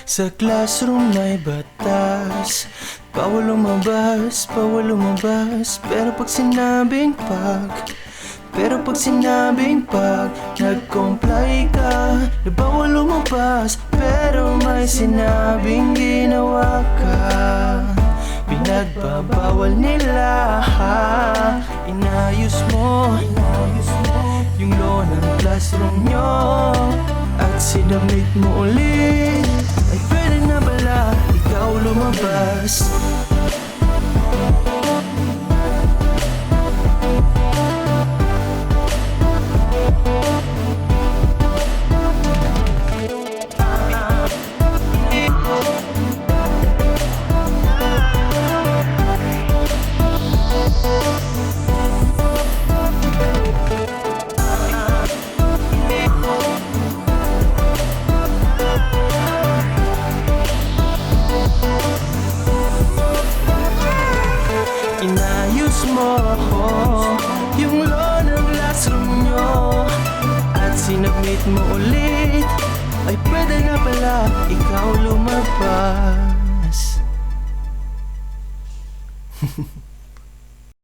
Sa classroom na'y batas, bawal lumabas, bawal lumabas. Pero pag sinabing nag-comply ka, na bawal lumabas. Pero may sinabing ginawa ka, pinagbabawal nila. Inayos mo yung law ng classroom nyo, at sinabit mo ulit. Ay pwede na bala ikaw lumabas? Inayos mo yung law ng classroom nyo, at sinabit mo ulit. Ay pwede nga pala ikaw lumabas.